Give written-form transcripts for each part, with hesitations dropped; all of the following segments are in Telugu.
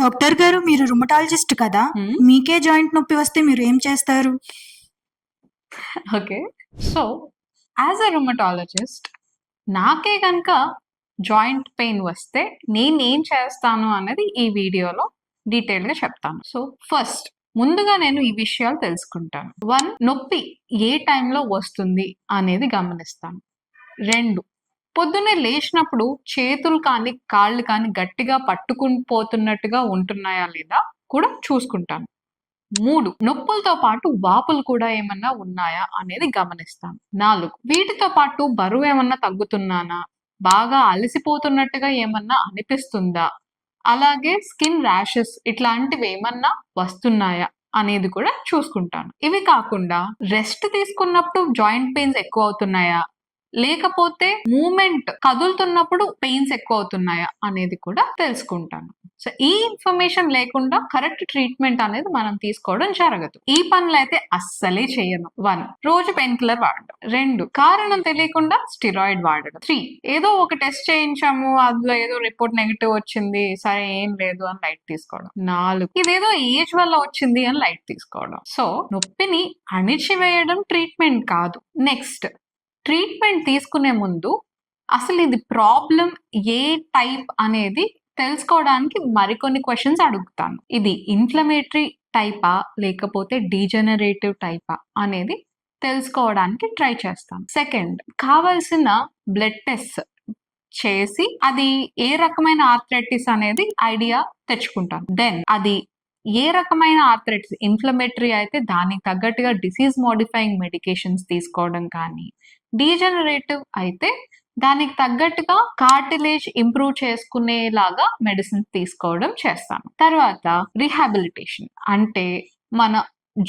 డాక్టర్ గారు, మీరు రుమటాలజిస్ట్ కదా? మీకే జాయింట్ నొప్పి వస్తే మీరు ఏం చేస్తారు? Okay. So as a rheumatologist నాకే కనుక జాయింట్ పెయిన్ వస్తే నేనేం చేస్తాను అనేది ఈ వీడియోలో డీటెయిల్గా చెప్తాను. సో ఫస్ట్ ముందుగా నేను ఈ విషయాలు తెలుసుకుంటాను. 1, నొప్పి ఏ టైంలో వస్తుంది అనేది గమనిస్తాను. 2, పొద్దున్నే లేచినప్పుడు చేతులు కానీ కాళ్ళు కానీ గట్టిగా పట్టుకుని పోతున్నట్టుగా ఉంటున్నాయా లేదా కూడా చూసుకుంటాను. 3, నొప్పులతో పాటు వాపులు కూడా ఏమన్నా ఉన్నాయా అనేది గమనిస్తాను. 4, వీటితో పాటు బరువు ఏమన్నా తగ్గుతున్నానా, బాగా అలసిపోతున్నట్టుగా ఏమన్నా అనిపిస్తుందా, అలాగే స్కిన్ ర్యాషెస్ ఇట్లాంటివి ఏమన్నా వస్తున్నాయా అనేది కూడా చూసుకుంటాను. ఇవి కాకుండా రెస్ట్ తీసుకున్నప్పుడు జాయింట్ పెయిన్స్ ఎక్కువ అవుతున్నాయా, లేకపోతే మూమెంట్ కదులుతున్నప్పుడు పెయిన్స్ ఎక్కువ అవుతున్నాయా అనేది కూడా తెలుసుకుంటాను. సో ఈ ఇన్ఫర్మేషన్ లేకుండా కరెక్ట్ ట్రీట్మెంట్ అనేది మనం తీసుకోవడం జరగదు. ఈ పనులు అయితే అస్సలే చేయను. 1, రోజు పెయిన్ కిల్లర్ వాడడం. 2, కారణం తెలియకుండా స్టిరాయిడ్ వాడడం. 3, ఏదో ఒక టెస్ట్ చేయించాము, అందులో ఏదో రిపోర్ట్ నెగిటివ్ వచ్చింది, సరే ఏం లేదు అని లైట్ తీసుకోవడం. 4, ఇదేదో ఏజ్ వల్ల వచ్చింది అని లైట్ తీసుకోవడం. సో నొప్పిని అణిచివేయడం ట్రీట్మెంట్ కాదు. నెక్స్ట్, ట్రీట్మెంట్ తీసుకునే ముందు అసలు ఇది ప్రాబ్లం ఏ టైప్ అనేది తెలుసుకోవడానికి మరికొన్ని క్వశ్చన్స్ అడుగుతాను. ఇది ఇన్ఫ్లమేటరీ టైపా లేకపోతే డీజనరేటివ్ టైపా అనేది తెలుసుకోవడానికి ట్రై చేస్తాను. సెకండ్, కావాల్సిన బ్లడ్ టెస్ట్ చేసి అది ఏ రకమైన ఆర్థరైటిస్ అనేది ఐడియా తెచ్చుకుంటాను. దెన్ అది ఏ రకమైన ఆర్థరైటిస్, ఇన్ఫ్లమేటరీ అయితే దానికి తగ్గట్టుగా డిసీజ్ మోడిఫైయింగ్ మెడికేషన్స్ తీసుకోవడం కానీ, డీజనరేటివ్ అయితే దానికి తగ్గట్టుగా కార్టిలేజ్ ఇంప్రూవ్ చేసుకునేలాగా మెడిసిన్స్ తీసుకోవడం చేస్తాను. తర్వాత రీహాబిలిటేషన్ అంటే మన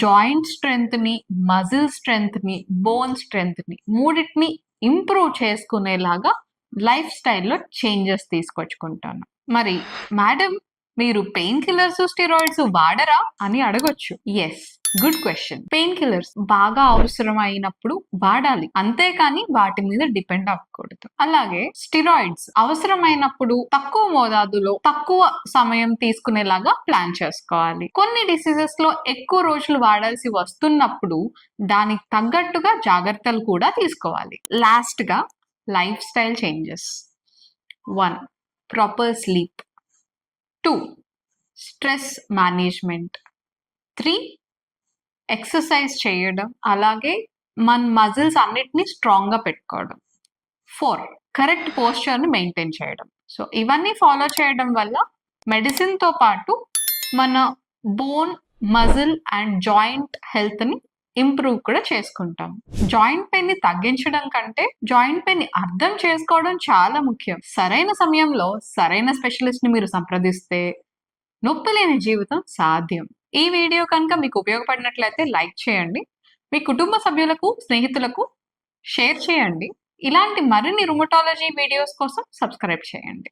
జాయింట్ స్ట్రెంగ్త్ ని, మజిల్ స్ట్రెంగ్త్ ని, బోన్ స్ట్రెంగ్త్ ని మూడింటిని ఇంప్రూవ్ చేసుకునేలాగా లైఫ్ స్టైల్లో చేంజెస్ తీసుకొచ్చుకుంటాను. మరి మేడం, మీరు పెయిన్ కిల్లర్స్, స్టెరాయిడ్స్ వాడరా అని అడగొచ్చు. Yes, good question. Pain killers బాగా అవసరం అయినప్పుడు వాడాలి, అంతేకాని వాటి మీద డిపెండ్ అవ్వకూడదు. అలాగే స్టెరాయిడ్స్ అవసరమైనప్పుడు తక్కువ మోతాదులో తక్కువ సమయం తీసుకునేలాగా ప్లాన్ చేసుకోవాలి. కొన్ని డిసీజెస్ లో ఎక్కువ రోజులు వాడాల్సి వస్తున్నప్పుడు దానికి తగ్గట్టుగా జాగ్రత్తలు కూడా తీసుకోవాలి. లాస్ట్ గా lifestyle changes. 1, proper sleep. 2, stress management. 3, exercise చేయడం, అలాగే మన మజిల్స్ అన్నిటిని స్ట్రాంగ్గా పెట్టుకోవడం. 4, కరెక్ట్ పోస్చర్ని మెయింటైన్ చేయడం. సో ఇవన్నీ ఫాలో చేయడం వల్ల మెడిసిన్తో పాటు మన బోన్, మజిల్ అండ్ జాయింట్ హెల్త్ని ఇంప్రూవ్ కూడా చేసుకుంటాం. జాయింట్ పెయిన్ ని తగ్గించడం కంటే జాయింట్ పెయిన్ ని అర్థం చేసుకోవడం చాలా ముఖ్యం. సరైన సమయంలో సరైన స్పెషలిస్ట్ ని మీరు సంప్రదిస్తే నొప్పి లేని జీవితం సాధ్యం. ఈ వీడియో కనుక మీకు ఉపయోగపడినట్లయితే లైక్ చేయండి, మీ కుటుంబ సభ్యులకు, స్నేహితులకు షేర్ చేయండి. ఇలాంటి మరిన్ని రుమటాలజీ వీడియోస్ కోసం సబ్స్క్రైబ్ చేయండి.